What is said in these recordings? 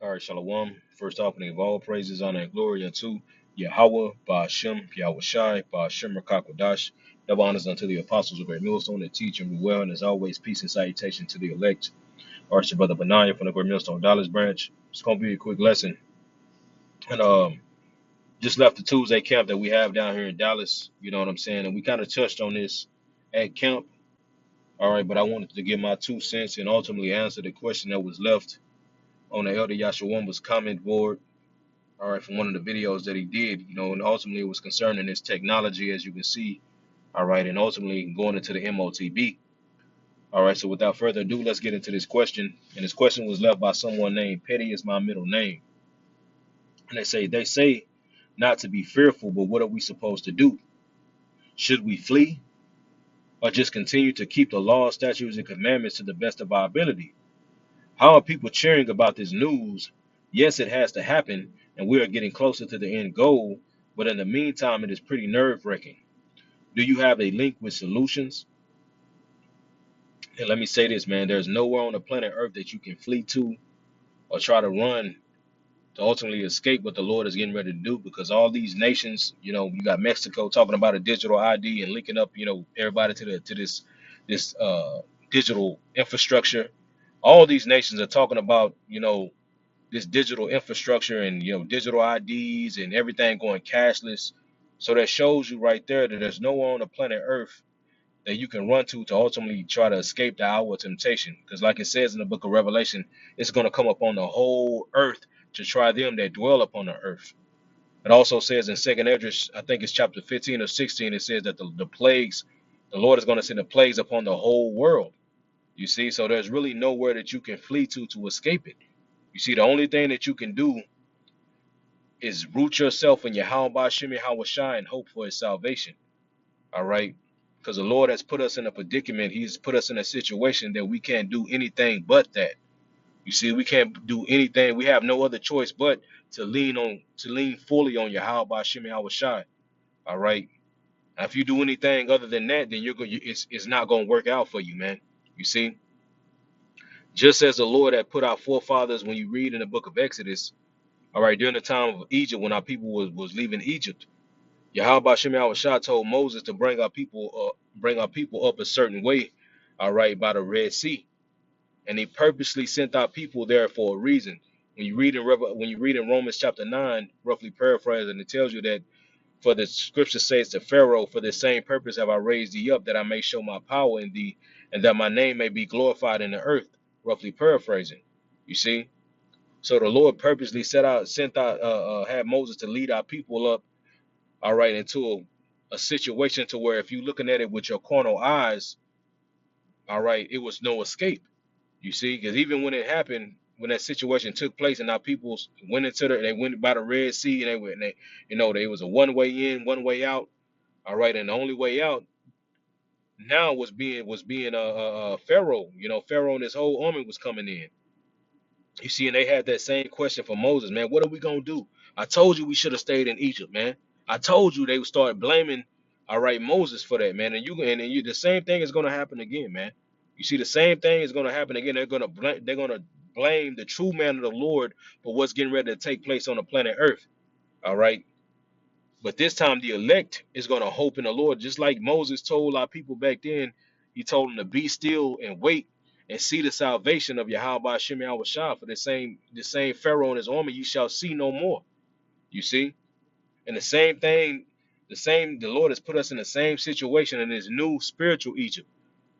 All right, Shalom. First opening of all praises, honor, and glory unto Yahweh, Ba'ashem, Yahweh Shai, Ba'ashem, Rakakwadash. Double honors unto the apostles of Great Millstone that teach and rule well, and as always, peace and salutation to the elect. All right, your brother Benaiah from the Great Millstone Dollars branch. It's going to be a quick lesson. And just left the Tuesday camp that we have down here in Dallas, you know what I'm saying? And we kind of touched on this at camp. All right, but I wanted to give my 2 cents and ultimately answer the question that was left on the Elder Yashawamba's comment board. All right, from one of the videos that he did, you know, and ultimately it was concerning this technology, as you can see. All right, and ultimately going into the MOTB. All right, so without further ado, let's get into this question. And this question was left by someone named Petty is my middle name. And they say not to be fearful, but what are we supposed to do? Should we flee or just continue to keep the law, statutes, and commandments to the best of our ability? How are people cheering about this news? Yes, it has to happen, and we are getting closer to the end goal, but in the meantime, it is pretty nerve-wracking. Do you have a link with solutions? And let me say this, man, there's nowhere on the planet Earth that you can flee to or try to run to ultimately escape what the Lord is getting ready to do, because all these nations, you know, you got Mexico talking about a digital ID and linking up, you know, everybody to this digital infrastructure. All these nations are talking about, you know, this digital infrastructure and, you know, digital IDs and everything going cashless. So that shows you right there that there's nowhere on the planet Earth that you can run to ultimately try to escape the hour of temptation. Because like it says in the book of Revelation, it's going to come upon the whole earth to try them that dwell upon the earth. It also says in Second Esdras, I think it's chapter 15 or 16, it says that the plagues, the Lord is going to send the plagues upon the whole world. You see, so there's really nowhere that you can flee to escape it. You see, the only thing that you can do is root yourself in Yahweh Ba'ashem Yahweh Shai and hope for his salvation. All right. Because the Lord has put us in a predicament. He's put us in a situation that we can't do anything but that. You see, we can't do anything. We have no other choice but to lean fully on Yahweh Ba'ashem Yahweh Shai. All right. Now, if you do anything other than that, then it's not going to work out for you, man. You see, just as the Lord had put our forefathers, when you read in the book of Exodus, all right, during the time of Egypt, when our people was leaving Egypt, Yahweh Shem Shah told Moses to bring our people up a certain way, all right, by the Red Sea, and he purposely sent our people there for a reason. When you read in Romans chapter 9, roughly paraphrasing, it tells you that for the scripture says to Pharaoh, for the same purpose have I raised thee up, that I may show my power in thee, and that my name may be glorified in the earth. Roughly paraphrasing, you see. So the Lord purposely had Moses to lead our people up, all right, into a situation to where if you're looking at it with your carnal eyes, all right, it was no escape. You see, because even when it happened, when that situation took place and our people they went by the Red Sea and you know, they was a one way in, one way out. All right, and the only way out now was being Pharaoh. You know, Pharaoh and his whole army was coming in. You see, and they had that same question for Moses, man. What are we gonna do? I told you we should have stayed in Egypt, man. I told you they would start blaming, all right, Moses for that, man. And the same thing is gonna happen again, man. You see, the same thing is gonna happen again. They're gonna blame the true man of the Lord for what's getting ready to take place on the planet Earth. All right. But this time the elect is gonna hope in the Lord, just like Moses told our people back then. He told them to be still and wait and see the salvation of Yahweh Shem Yahweh Shah. For the same Pharaoh and his army you shall see no more. You see? And the same thing, the Lord has put us in the same situation in this new spiritual Egypt,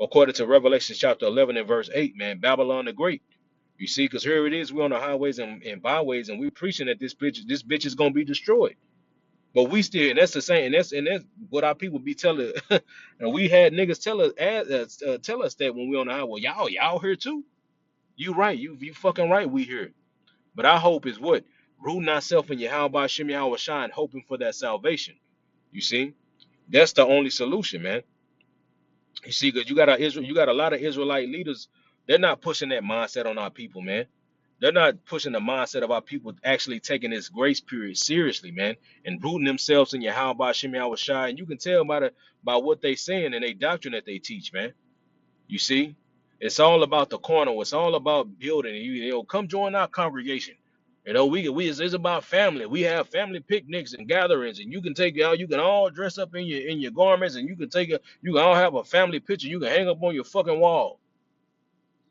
according to Revelation chapter 11 and verse 8, man, Babylon the Great. You see, because here it is, we're on the highways and byways, and we're preaching that this bitch is gonna be destroyed. But we still, and that's the same, and that's what our people be telling. And we had niggas tell us that when we on the highway, y'all here too. You right, you fucking right, we here. But our hope is what? Rooting ourselves in Yahweh Shem Yahweh Shine, hoping for that salvation. You see, that's the only solution, man. You see, because you got a lot of Israelite leaders. They're not pushing that mindset on our people, man. They're not pushing the mindset of our people actually taking this grace period seriously, man, and rooting themselves in Yahweh Shem Yahweh Shai. And you can tell by what they saying and they doctrine that they teach, man. You see, it's all about the corner. It's all about building. You know, come join our congregation. You know, it's about family. We have family picnics and gatherings, and you can take out. You can all dress up in your garments, and you can take a. You can all have a family picture. You can hang up on your fucking wall.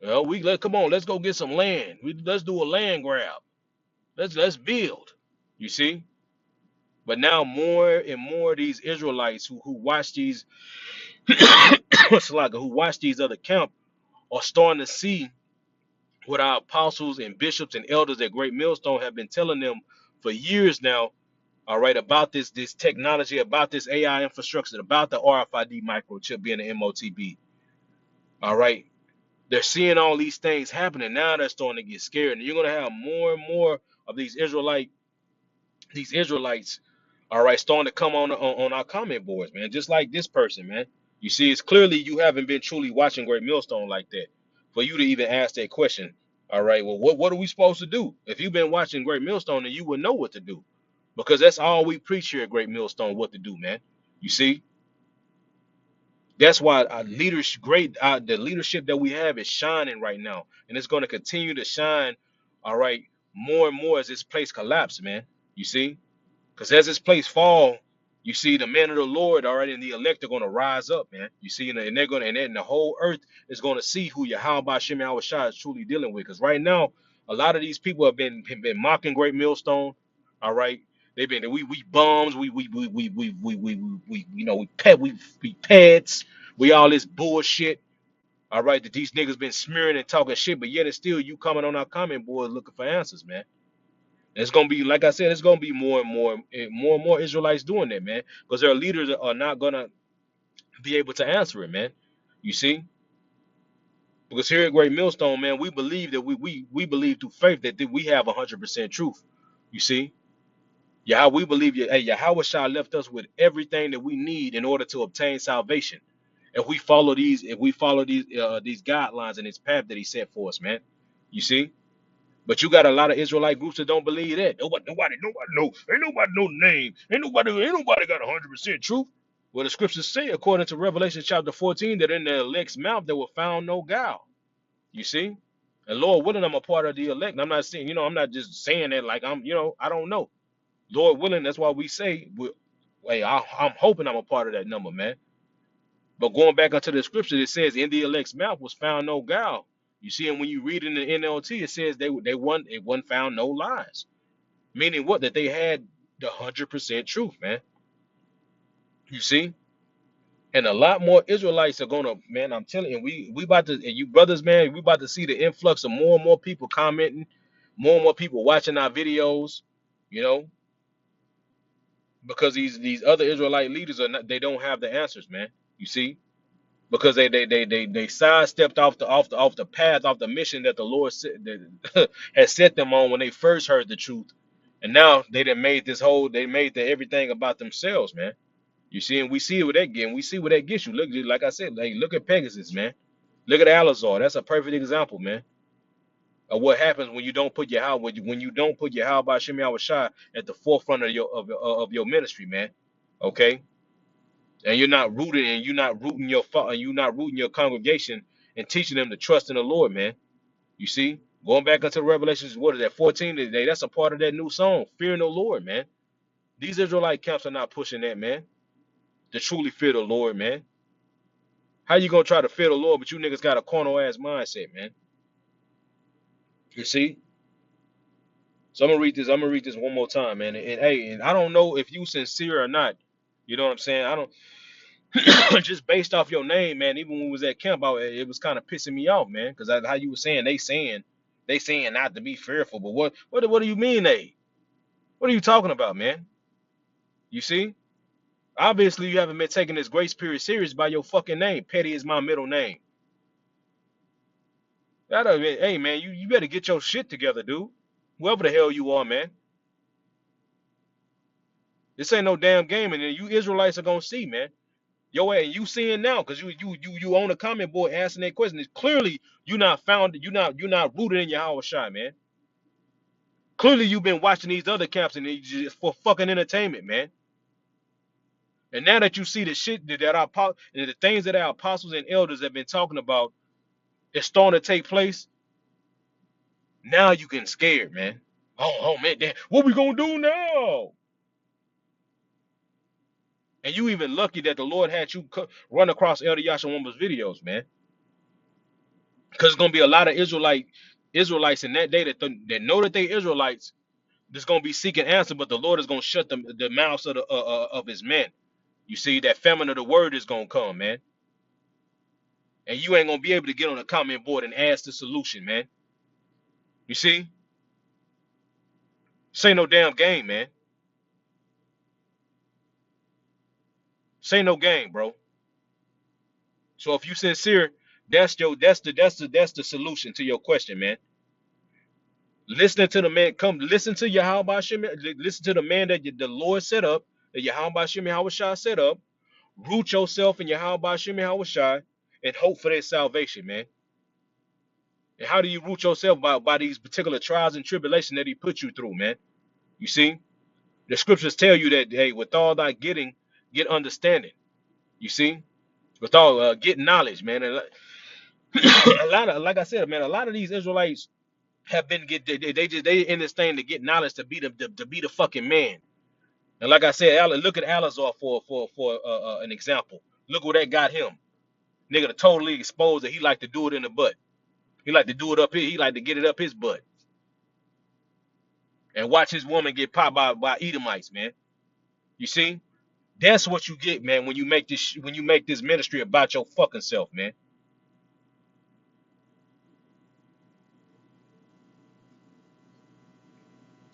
You know, come on. Let's go get some land. Let's do a land grab. Let's build. You see. But now more and more of these Israelites who watch these Salaga, who watch these other camp are starting to see what our apostles and bishops and elders at Great Millstone have been telling them for years now, all right, about this technology, about this AI infrastructure, about the RFID microchip being an MOTB. All right. They're seeing all these things happening. Now they're starting to get scared. And you're gonna have more and more of these Israelites, all right, starting to come on our comment boards, man. Just like this person, man. You see, it's clearly you haven't been truly watching Great Millstone like that for you to even ask that question. All right, well, what are we supposed to do? If you've been watching Great Millstone, then you would know what to do, because that's all we preach here at Great Millstone, what to do, man. You see, that's why our leadership, the leadership that we have is shining right now, and it's going to continue to shine. All right, more and more as this place collapses, man. You see. Because as this place fall, you see the men of the Lord already and the elect are going to rise up, man. You see, and they're going to, and then the whole earth is going to see who Yahweh Shem Shai is truly dealing with. Because right now, a lot of these people have been mocking Great Millstone. All right, they've been we bums, we you know we pets, we all this bullshit. All right, that these niggas been smearing and talking shit, but yet and still you coming on our comment board looking for answers, man. It's gonna be like I said. It's gonna be more and more Israelites doing that, man, because their leaders are not gonna be able to answer it, man. You see, because here at Great Millstone, man, we believe that we believe through faith that we have 100% truth. You see, yeah, we believe Yahweh Shah left us with everything that we need in order to obtain salvation. If we follow these guidelines and this path that He set for us, man. You see. But you got a lot of Israelite groups that don't believe that. Nobody know. Ain't nobody know the name. Ain't nobody got 100% truth. Well, the scriptures say, according to Revelation chapter 14, that in the elect's mouth there were found no guile. You see? And Lord willing, I'm a part of the elect. And I'm not saying, I'm not just saying that like I don't know. Lord willing, that's why we say, I'm hoping I'm a part of that number, man. But going back into the scripture, it says, in the elect's mouth was found no guile. You see, and when you read in the NLT, it says it wasn't found no lies. Meaning what? That they had the 100% truth, man. You see? And a lot more Israelites are gonna, man, I'm telling you, we about to, and you brothers, man, we about to see the influx of more and more people commenting, more and more people watching our videos, you know, because these other Israelite leaders are not, they don't have the answers, man. You see? Because they sidestepped off the path, off the mission that the Lord that had set them on when they first heard the truth, and now they made everything about themselves, man. You see, and we see what that get, we see what that gets you. Look, like I said, like, look at Pegasus, man. Look at Alazar. That's a perfect example, man, of what happens when you don't put your how by Shem Shai at the forefront of your ministry, man. Okay, and you're not rooting you're not rooting your congregation and teaching them to trust in the Lord, man. You see, going back into Revelations, what is that 14 today? That's a part of that new song, fearing the Lord, man. These Israelite camps are not pushing that, man. To truly fear the Lord, man. How you gonna try to fear the Lord, but you niggas got a carnal ass mindset, man? You see. So I'm gonna read this. I'm gonna read this one more time, man. And hey, and I don't know if you sincere or not. You know what I'm saying? I don't. Just based off your name, man. Even when we was at camp, it was kind of pissing me off, man. Because how you were saying they saying not to be fearful, but what do you mean they? What are you talking about, man? You see, obviously you haven't been taking this grace period serious by your fucking name. Petty is my middle name. Hey man, you better get your shit together, dude. Whoever the hell you are, man. This ain't no damn game, and then you Israelites are gonna see, man. Yo, and you seeing now, cause you on the comment board asking that question. It's clearly you're not rooted in your Yahweh Shai, man. Clearly you've been watching these other camps and it's just for fucking entertainment, man. And now that you see the shit the things that our apostles and elders have been talking about is starting to take place, now you getting scared, man. Oh man, damn, what we gonna do now? And you even lucky that the Lord had you run across Elder Yashawamba's videos, man. Because it's gonna be a lot of Israelites in that day that know that they Israelites that's gonna be seeking answer, but the Lord is gonna shut them the mouths of his men. You see, that famine of the word is gonna come, man. And you ain't gonna be able to get on the comment board and ask the solution, man. You see? This ain't no damn game, man. This ain't no game, bro. So if you sincere, that's the solution to your question, man. Listening to the man, come listen to Yahweh Shem, listen to the man that the Lord set up, that Yahweh Shem Shai set up. Root yourself in Yahweh Shem Shai and hope for their salvation, man. And how do you root yourself by these particular trials and tribulation that he put you through, man? You see, the scriptures tell you that, hey, with all thy getting, get understanding. You see, with all get knowledge, man. And a lot of, like I said, man, a lot of these Israelites have been they in this thing to get knowledge to be to be the fucking man. And like I said, look at Alazar for an example. Look what that got him. Nigga to totally exposed that he like to do it in the butt. He like to do it up here. He like to get it up his butt and watch his woman get popped by Edomites, man. You see, that's what you get, man, when you make this ministry about your fucking self, man.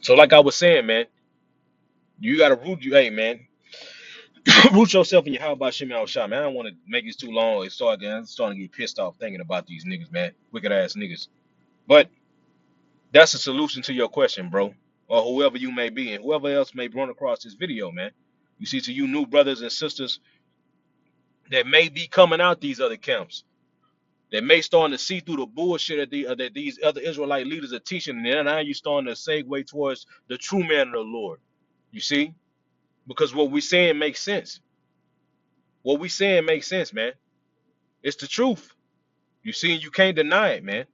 So like I was saying, man, you gotta hey man, root yourself in your how about Shimei Shah, man. I don't want to make this too long. I'm starting to get pissed off thinking about these niggas, man. Wicked ass niggas. But that's a solution to your question, bro. Or whoever you may be, and whoever else may run across this video, man. You see, to you new brothers and sisters that may be coming out these other camps, that may starting to see through the bullshit that these other Israelite leaders are teaching, and then now you starting to segue towards the true man of the Lord. You see? Because what we saying makes sense. What we saying makes sense, man. It's the truth. You see, you can't deny it, man.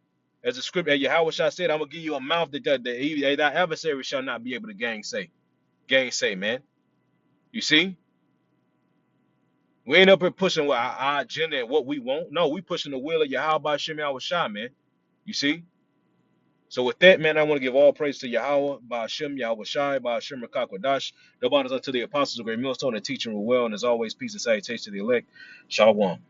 As the script, as Yahweh Shah said, I'm gonna give you a mouth that thy adversary shall not be able to gainsay. Gainsay, man. You see? We ain't up here pushing what our agenda and what we want. No, we pushing the will of Yahweh Shem Shah, man. You see? So with that, man, I want to give all praise to Yahweh, Ba'ashem, Yahweh Shai, Ba'ashem, Rakakwadash. The honors unto the apostles of great millstone and teaching well, and as always, peace and salutation to the elect. Shalom.